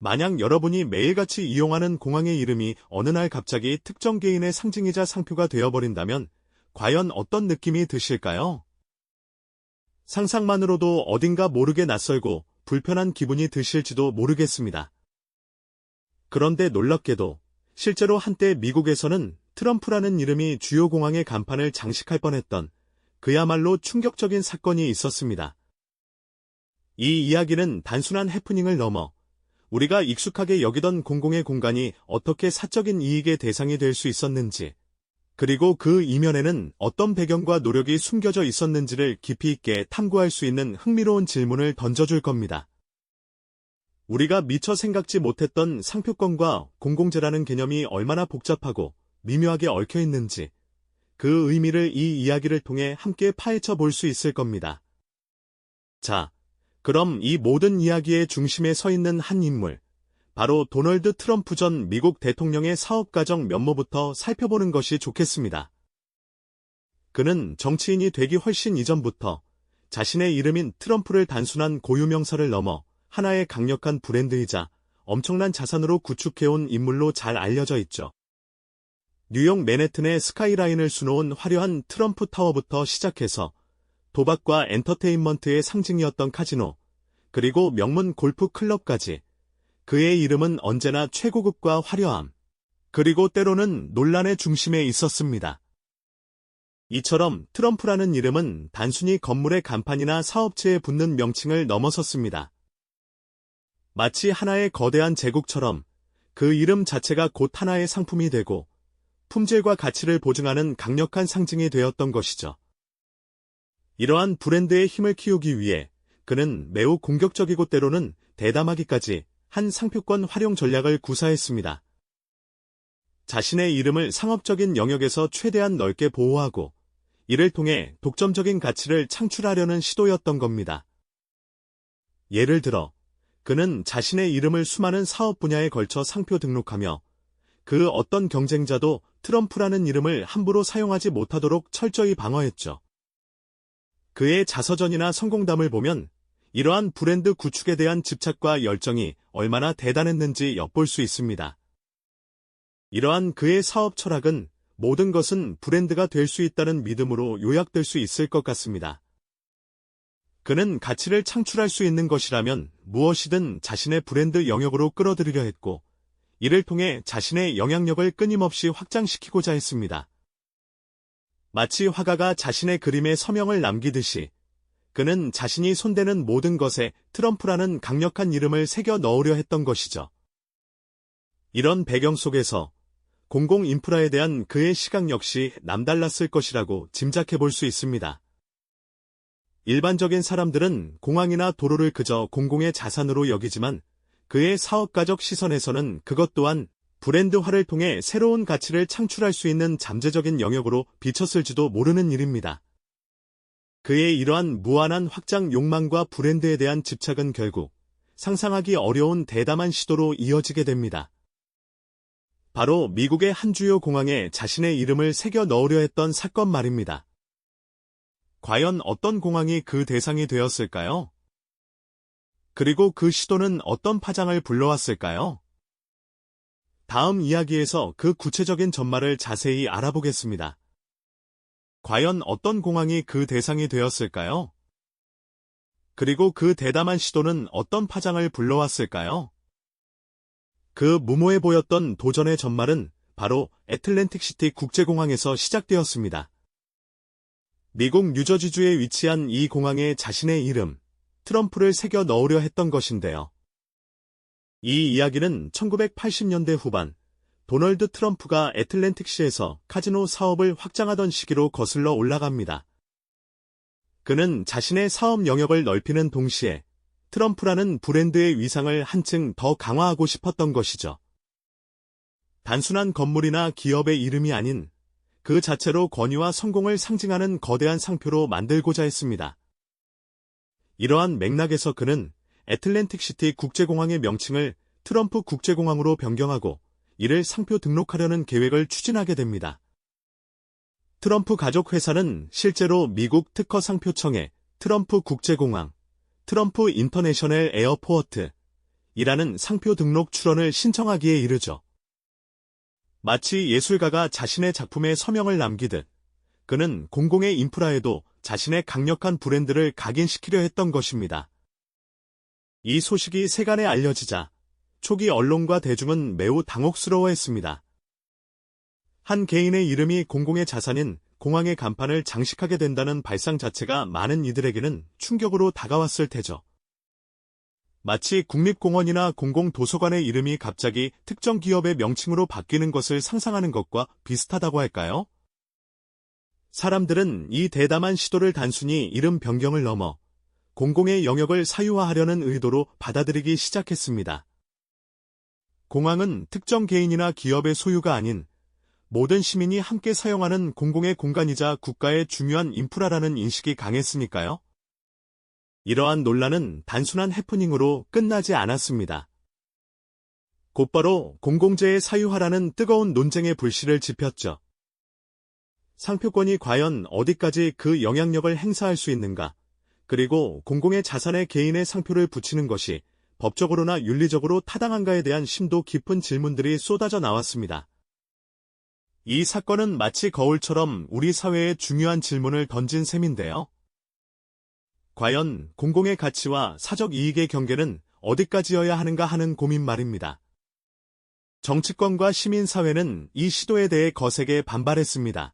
만약 여러분이 매일같이 이용하는 공항의 이름이 어느 날 갑자기 특정 개인의 상징이자 상표가 되어버린다면 과연 어떤 느낌이 드실까요? 상상만으로도 어딘가 모르게 낯설고 불편한 기분이 드실지도 모르겠습니다. 그런데 놀랍게도 실제로 한때 미국에서는 트럼프라는 이름이 주요 공항의 간판을 장식할 뻔했던 그야말로 충격적인 사건이 있었습니다. 이 이야기는 단순한 해프닝을 넘어 우리가 익숙하게 여기던 공공의 공간이 어떻게 사적인 이익의 대상이 될 수 있었는지, 그리고 그 이면에는 어떤 배경과 노력이 숨겨져 있었는지를 깊이 있게 탐구할 수 있는 흥미로운 질문을 던져줄 겁니다. 우리가 미처 생각지 못했던 상표권과 공공재라는 개념이 얼마나 복잡하고 미묘하게 얽혀 있는지, 그 의미를 이 이야기를 통해 함께 파헤쳐 볼 수 있을 겁니다. 자, 그럼 이 모든 이야기의 중심에 서 있는 한 인물, 바로 도널드 트럼프 전 미국 대통령의 사업 과정 면모부터 살펴보는 것이 좋겠습니다. 그는 정치인이 되기 훨씬 이전부터 자신의 이름인 트럼프를 단순한 고유명사를 넘어 하나의 강력한 브랜드이자 엄청난 자산으로 구축해온 인물로 잘 알려져 있죠. 뉴욕 맨해튼의 스카이라인을 수놓은 화려한 트럼프 타워부터 시작해서 도박과 엔터테인먼트의 상징이었던 카지노, 그리고 명문 골프 클럽까지 그의 이름은 언제나 최고급과 화려함, 그리고 때로는 논란의 중심에 있었습니다. 이처럼 트럼프라는 이름은 단순히 건물의 간판이나 사업체에 붙는 명칭을 넘어섰습니다. 마치 하나의 거대한 제국처럼 그 이름 자체가 곧 하나의 상품이 되고 품질과 가치를 보증하는 강력한 상징이 되었던 것이죠. 이러한 브랜드의 힘을 키우기 위해 그는 매우 공격적이고 때로는 대담하기까지 한 상표권 활용 전략을 구사했습니다. 자신의 이름을 상업적인 영역에서 최대한 넓게 보호하고 이를 통해 독점적인 가치를 창출하려는 시도였던 겁니다. 예를 들어 그는 자신의 이름을 수많은 사업 분야에 걸쳐 상표 등록하며 그 어떤 경쟁자도 트럼프라는 이름을 함부로 사용하지 못하도록 철저히 방어했죠. 그의 자서전이나 성공담을 보면 이러한 브랜드 구축에 대한 집착과 열정이 얼마나 대단했는지 엿볼 수 있습니다. 이러한 그의 사업 철학은 모든 것은 브랜드가 될 수 있다는 믿음으로 요약될 수 있을 것 같습니다. 그는 가치를 창출할 수 있는 것이라면 무엇이든 자신의 브랜드 영역으로 끌어들이려 했고, 이를 통해 자신의 영향력을 끊임없이 확장시키고자 했습니다. 마치 화가가 자신의 그림에 서명을 남기듯이 그는 자신이 손대는 모든 것에 트럼프라는 강력한 이름을 새겨 넣으려 했던 것이죠. 이런 배경 속에서 공공 인프라에 대한 그의 시각 역시 남달랐을 것이라고 짐작해 볼 수 있습니다. 일반적인 사람들은 공항이나 도로를 그저 공공의 자산으로 여기지만 그의 사업가적 시선에서는 그것 또한 브랜드화를 통해 새로운 가치를 창출할 수 있는 잠재적인 영역으로 비쳤을지도 모르는 일입니다. 그의 이러한 무한한 확장 욕망과 브랜드에 대한 집착은 결국 상상하기 어려운 대담한 시도로 이어지게 됩니다. 바로 미국의 한 주요 공항에 자신의 이름을 새겨 넣으려 했던 사건 말입니다. 과연 어떤 공항이 그 대상이 되었을까요? 그리고 그 시도는 어떤 파장을 불러왔을까요? 다음 이야기에서 그 구체적인 전말을 자세히 알아보겠습니다. 과연 어떤 공항이 그 대상이 되었을까요? 그리고 그 대담한 시도는 어떤 파장을 불러왔을까요? 그 무모해 보였던 도전의 전말은 바로 애틀랜틱시티 국제공항에서 시작되었습니다. 미국 뉴저지주에 위치한 이 공항에 자신의 이름, 트럼프를 새겨 넣으려 했던 것인데요. 이 이야기는 1980년대 후반, 도널드 트럼프가 애틀랜틱시에서 카지노 사업을 확장하던 시기로 거슬러 올라갑니다. 그는 자신의 사업 영역을 넓히는 동시에 트럼프라는 브랜드의 위상을 한층 더 강화하고 싶었던 것이죠. 단순한 건물이나 기업의 이름이 아닌 그 자체로 권위와 성공을 상징하는 거대한 상표로 만들고자 했습니다. 이러한 맥락에서 그는 애틀랜틱시티 국제공항의 명칭을 트럼프 국제공항으로 변경하고 이를 상표 등록하려는 계획을 추진하게 됩니다. 트럼프 가족 회사는 실제로 미국 특허 상표청에 트럼프 국제공항, 트럼프 인터내셔널 에어포어트, 이라는 상표 등록 출원을 신청하기에 이르죠. 마치 예술가가 자신의 작품에 서명을 남기듯 그는 공공의 인프라에도 자신의 강력한 브랜드를 각인시키려 했던 것입니다. 이 소식이 세간에 알려지자 초기 언론과 대중은 매우 당혹스러워했습니다. 한 개인의 이름이 공공의 자산인 공항의 간판을 장식하게 된다는 발상 자체가 많은 이들에게는 충격으로 다가왔을 테죠. 마치 국립공원이나 공공도서관의 이름이 갑자기 특정 기업의 명칭으로 바뀌는 것을 상상하는 것과 비슷하다고 할까요? 사람들은 이 대담한 시도를 단순히 이름 변경을 넘어 공공의 영역을 사유화하려는 의도로 받아들이기 시작했습니다. 공항은 특정 개인이나 기업의 소유가 아닌 모든 시민이 함께 사용하는 공공의 공간이자 국가의 중요한 인프라라는 인식이 강했으니까요. 이러한 논란은 단순한 해프닝으로 끝나지 않았습니다. 곧바로 공공재의 사유화라는 뜨거운 논쟁의 불씨를 지폈죠. 상표권이 과연 어디까지 그 영향력을 행사할 수 있는가? 그리고 공공의 자산에 개인의 상표를 붙이는 것이 법적으로나 윤리적으로 타당한가에 대한 심도 깊은 질문들이 쏟아져 나왔습니다. 이 사건은 마치 거울처럼 우리 사회에 중요한 질문을 던진 셈인데요. 과연 공공의 가치와 사적 이익의 경계는 어디까지여야 하는가 하는 고민 말입니다. 정치권과 시민사회는 이 시도에 대해 거세게 반발했습니다.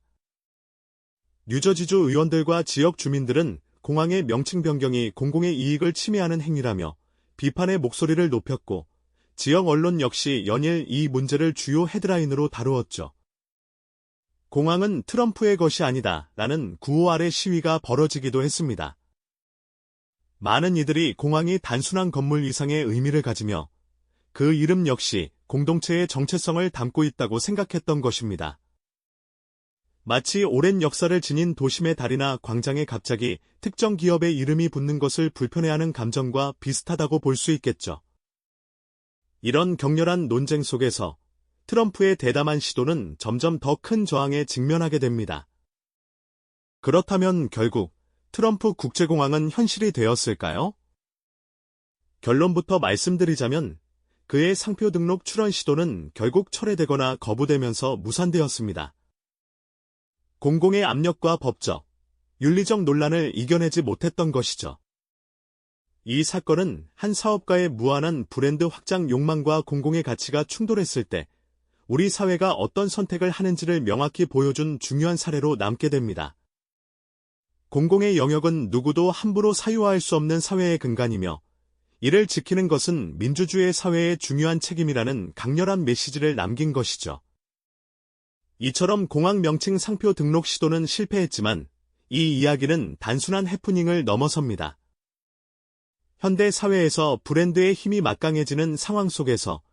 뉴저지주 의원들과 지역 주민들은 공항의 명칭 변경이 공공의 이익을 침해하는 행위라며 비판의 목소리를 높였고 지역 언론 역시 연일 이 문제를 주요 헤드라인으로 다루었죠. 공항은 트럼프의 것이 아니다 라는 구호 아래 시위가 벌어지기도 했습니다. 많은 이들이 공항이 단순한 건물 이상의 의미를 가지며 그 이름 역시 공동체의 정체성을 담고 있다고 생각했던 것입니다. 마치 오랜 역사를 지닌 도심의 다리나 광장에 갑자기 특정 기업의 이름이 붙는 것을 불편해하는 감정과 비슷하다고 볼 수 있겠죠. 이런 격렬한 논쟁 속에서 트럼프의 대담한 시도는 점점 더 큰 저항에 직면하게 됩니다. 그렇다면 결국 트럼프 국제공항은 현실이 되었을까요? 결론부터 말씀드리자면 그의 상표 등록 출원 시도는 결국 철회되거나 거부되면서 무산되었습니다. 공공의 압력과 법적, 윤리적 논란을 이겨내지 못했던 것이죠. 이 사건은 한 사업가의 무한한 브랜드 확장 욕망과 공공의 가치가 충돌했을 때 우리 사회가 어떤 선택을 하는지를 명확히 보여준 중요한 사례로 남게 됩니다. 공공의 영역은 누구도 함부로 사유화할 수 없는 사회의 근간이며 이를 지키는 것은 민주주의 사회의 중요한 책임이라는 강렬한 메시지를 남긴 것이죠. 이처럼 공항 명칭 상표 등록 시도는 실패했지만 이 이야기는 단순한 해프닝을 넘어섭니다. 현대 사회에서 브랜드의 힘이 막강해지는 상황 속에서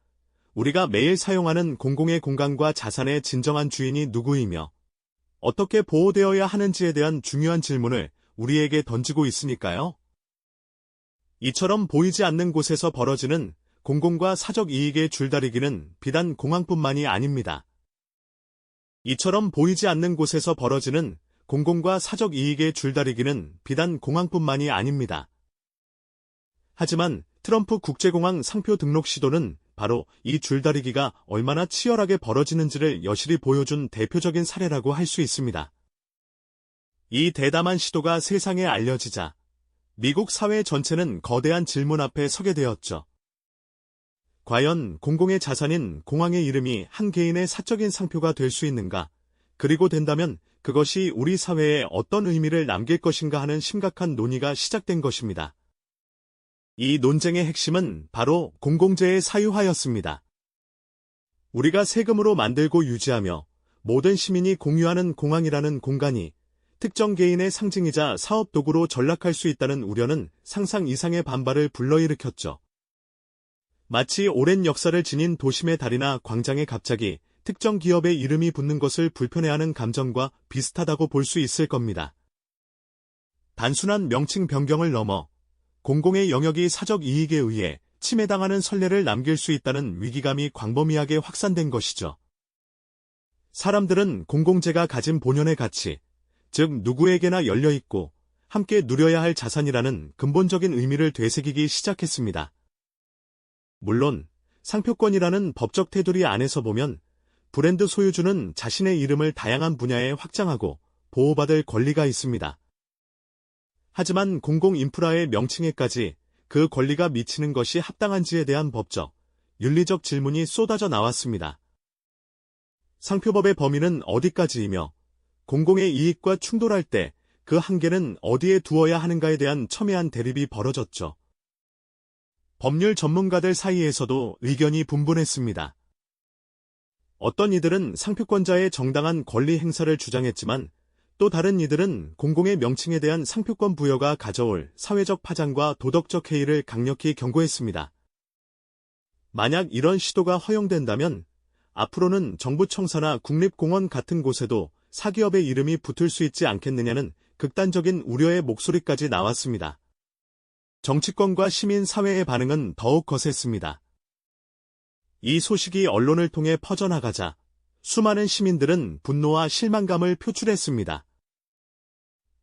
우리가 매일 사용하는 공공의 공간과 자산의 진정한 주인이 누구이며 어떻게 보호되어야 하는지에 대한 중요한 질문을 우리에게 던지고 있으니까요. 이처럼 보이지 않는 곳에서 벌어지는 공공과 사적 이익의 줄다리기는 비단 공항뿐만이 아닙니다. 이처럼 보이지 않는 곳에서 벌어지는 공공과 사적 이익의 줄다리기는 비단 공항뿐만이 아닙니다. 하지만 트럼프 국제공항 상표 등록 시도는 바로 이 줄다리기가 얼마나 치열하게 벌어지는지를 여실히 보여준 대표적인 사례라고 할 수 있습니다. 이 대담한 시도가 세상에 알려지자 미국 사회 전체는 거대한 질문 앞에 서게 되었죠. 과연 공공의 자산인 공항의 이름이 한 개인의 사적인 상표가 될 수 있는가? 그리고 된다면 그것이 우리 사회에 어떤 의미를 남길 것인가 하는 심각한 논의가 시작된 것입니다. 이 논쟁의 핵심은 바로 공공재의 사유화였습니다. 우리가 세금으로 만들고 유지하며 모든 시민이 공유하는 공항이라는 공간이 특정 개인의 상징이자 사업 도구로 전락할 수 있다는 우려는 상상 이상의 반발을 불러일으켰죠. 마치 오랜 역사를 지닌 도심의 다리나 광장에 갑자기 특정 기업의 이름이 붙는 것을 불편해하는 감정과 비슷하다고 볼 수 있을 겁니다. 단순한 명칭 변경을 넘어 공공의 영역이 사적 이익에 의해 침해당하는 선례를 남길 수 있다는 위기감이 광범위하게 확산된 것이죠. 사람들은 공공재가 가진 본연의 가치, 즉 누구에게나 열려있고 함께 누려야 할 자산이라는 근본적인 의미를 되새기기 시작했습니다. 물론 상표권이라는 법적 테두리 안에서 보면 브랜드 소유주는 자신의 이름을 다양한 분야에 확장하고 보호받을 권리가 있습니다. 하지만 공공인프라의 명칭에까지 그 권리가 미치는 것이 합당한지에 대한 법적, 윤리적 질문이 쏟아져 나왔습니다. 상표법의 범위는 어디까지이며 공공의 이익과 충돌할 때 그 한계는 어디에 두어야 하는가에 대한 첨예한 대립이 벌어졌죠. 법률 전문가들 사이에서도 의견이 분분했습니다. 어떤 이들은 상표권자의 정당한 권리 행사를 주장했지만 또 다른 이들은 공공의 명칭에 대한 상표권 부여가 가져올 사회적 파장과 도덕적 해이를 강력히 경고했습니다. 만약 이런 시도가 허용된다면 앞으로는 정부 청사나 국립공원 같은 곳에도 사기업의 이름이 붙을 수 있지 않겠느냐는 극단적인 우려의 목소리까지 나왔습니다. 정치권과 시민사회의 반응은 더욱 거셌습니다. 이 소식이 언론을 통해 퍼져나가자 수많은 시민들은 분노와 실망감을 표출했습니다.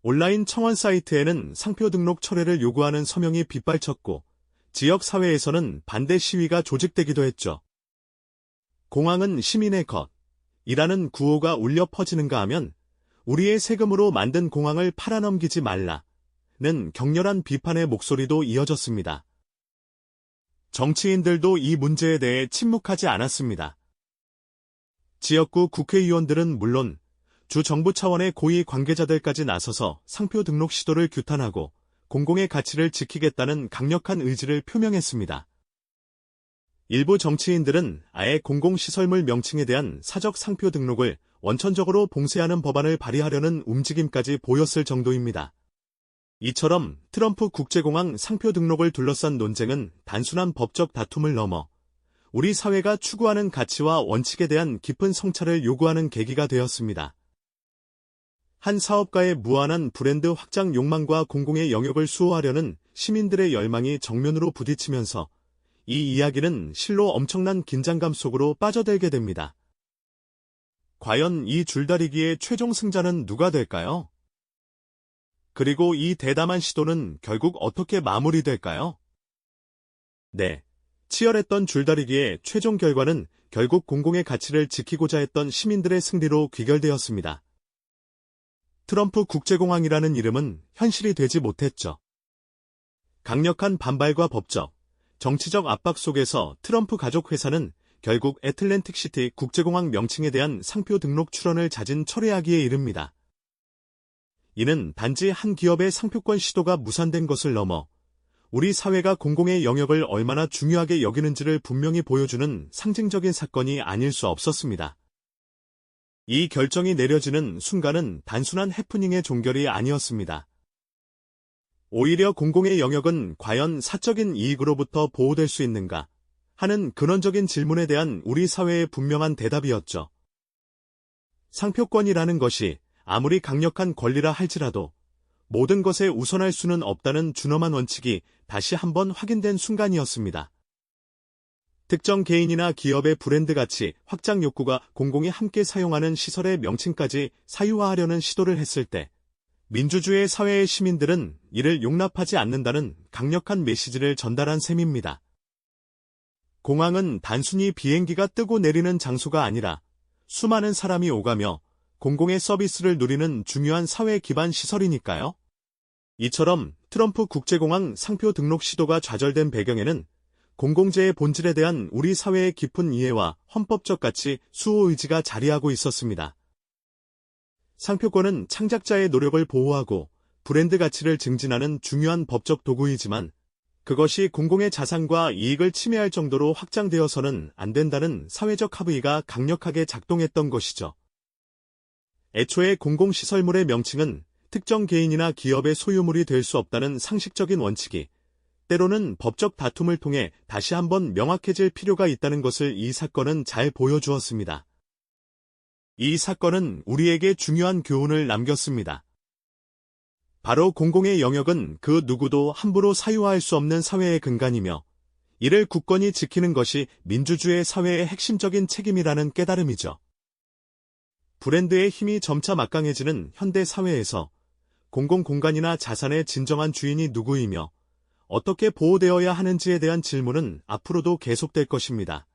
온라인 청원 사이트에는 상표 등록 철회를 요구하는 서명이 빗발쳤고 지역 사회에서는 반대 시위가 조직되기도 했죠. 공항은 시민의 것이라는 구호가 울려 퍼지는가 하면 우리의 세금으로 만든 공항을 팔아넘기지 말라는 격렬한 비판의 목소리도 이어졌습니다. 정치인들도 이 문제에 대해 침묵하지 않았습니다. 지역구 국회의원들은 물론 주 정부 차원의 고위 관계자들까지 나서서 상표 등록 시도를 규탄하고 공공의 가치를 지키겠다는 강력한 의지를 표명했습니다. 일부 정치인들은 아예 공공시설물 명칭에 대한 사적 상표 등록을 원천적으로 봉쇄하는 법안을 발의하려는 움직임까지 보였을 정도입니다. 이처럼 트럼프 국제공항 상표 등록을 둘러싼 논쟁은 단순한 법적 다툼을 넘어 우리 사회가 추구하는 가치와 원칙에 대한 깊은 성찰을 요구하는 계기가 되었습니다. 한 사업가의 무한한 브랜드 확장 욕망과 공공의 영역을 수호하려는 시민들의 열망이 정면으로 부딪히면서 이 이야기는 실로 엄청난 긴장감 속으로 빠져들게 됩니다. 과연 이 줄다리기의 최종 승자는 누가 될까요? 그리고 이 대담한 시도는 결국 어떻게 마무리될까요? 네, 치열했던 줄다리기의 최종 결과는 결국 공공의 가치를 지키고자 했던 시민들의 승리로 귀결되었습니다. 트럼프 국제공항이라는 이름은 현실이 되지 못했죠. 강력한 반발과 법적, 정치적 압박 속에서 트럼프 가족 회사는 결국 애틀랜틱시티 국제공항 명칭에 대한 상표 등록 출원을 자진 철회하기에 이릅니다. 이는 단지 한 기업의 상표권 시도가 무산된 것을 넘어 우리 사회가 공공의 영역을 얼마나 중요하게 여기는지를 분명히 보여주는 상징적인 사건이 아닐 수 없었습니다. 이 결정이 내려지는 순간은 단순한 해프닝의 종결이 아니었습니다. 오히려 공공의 영역은 과연 사적인 이익으로부터 보호될 수 있는가 하는 근원적인 질문에 대한 우리 사회의 분명한 대답이었죠. 상표권이라는 것이 아무리 강력한 권리라 할지라도 모든 것에 우선할 수는 없다는 준엄한 원칙이 다시 한번 확인된 순간이었습니다. 특정 개인이나 기업의 브랜드 가치, 확장 욕구가 공공이 함께 사용하는 시설의 명칭까지 사유화하려는 시도를 했을 때 민주주의 사회의 시민들은 이를 용납하지 않는다는 강력한 메시지를 전달한 셈입니다. 공항은 단순히 비행기가 뜨고 내리는 장소가 아니라 수많은 사람이 오가며 공공의 서비스를 누리는 중요한 사회 기반 시설이니까요. 이처럼 트럼프 국제공항 상표 등록 시도가 좌절된 배경에는 공공재의 본질에 대한 우리 사회의 깊은 이해와 헌법적 가치, 수호 의지가 자리하고 있었습니다. 상표권은 창작자의 노력을 보호하고 브랜드 가치를 증진하는 중요한 법적 도구이지만 그것이 공공의 자산과 이익을 침해할 정도로 확장되어서는 안 된다는 사회적 합의가 강력하게 작동했던 것이죠. 애초에 공공시설물의 명칭은 특정 개인이나 기업의 소유물이 될 수 없다는 상식적인 원칙이 때로는 법적 다툼을 통해 다시 한번 명확해질 필요가 있다는 것을 이 사건은 잘 보여주었습니다. 이 사건은 우리에게 중요한 교훈을 남겼습니다. 바로 공공의 영역은 그 누구도 함부로 사유화할 수 없는 사회의 근간이며 이를 굳건히 지키는 것이 민주주의 사회의 핵심적인 책임이라는 깨달음이죠. 브랜드의 힘이 점차 막강해지는 현대 사회에서 공공공간이나 자산의 진정한 주인이 누구이며 어떻게 보호되어야 하는지에 대한 질문은 앞으로도 계속될 것입니다.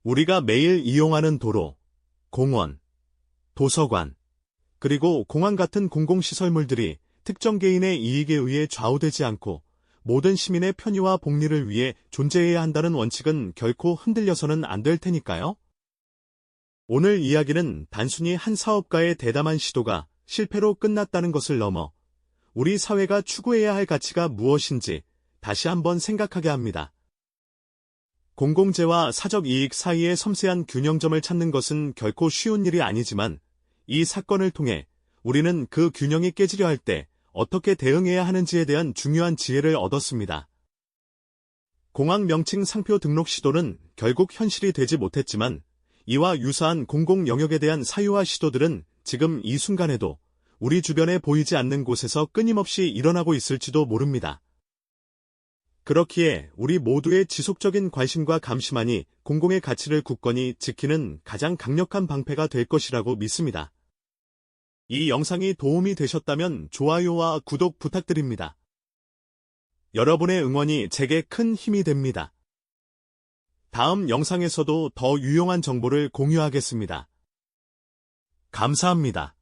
우리가 매일 이용하는 도로, 공원, 도서관, 그리고 공항 같은 공공시설물들이 특정 개인의 이익에 의해 좌우되지 않고 모든 시민의 편의와 복리를 위해 존재해야 한다는 원칙은 결코 흔들려서는 안 될 테니까요. 오늘 이야기는 단순히 한 사업가의 대담한 시도가 실패로 끝났다는 것을 넘어 우리 사회가 추구해야 할 가치가 무엇인지 다시 한번 생각하게 합니다. 공공재와 사적 이익 사이의 섬세한 균형점을 찾는 것은 결코 쉬운 일이 아니지만 이 사건을 통해 우리는 그 균형이 깨지려 할 때 어떻게 대응해야 하는지에 대한 중요한 지혜를 얻었습니다. 공항 명칭 상표 등록 시도는 결국 현실이 되지 못했지만 이와 유사한 공공 영역에 대한 사유화 시도들은 지금 이 순간에도 우리 주변에 보이지 않는 곳에서 끊임없이 일어나고 있을지도 모릅니다. 그렇기에 우리 모두의 지속적인 관심과 감시만이 공공의 가치를 굳건히 지키는 가장 강력한 방패가 될 것이라고 믿습니다. 이 영상이 도움이 되셨다면 좋아요와 구독 부탁드립니다. 여러분의 응원이 제게 큰 힘이 됩니다. 다음 영상에서도 더 유용한 정보를 공유하겠습니다. 감사합니다.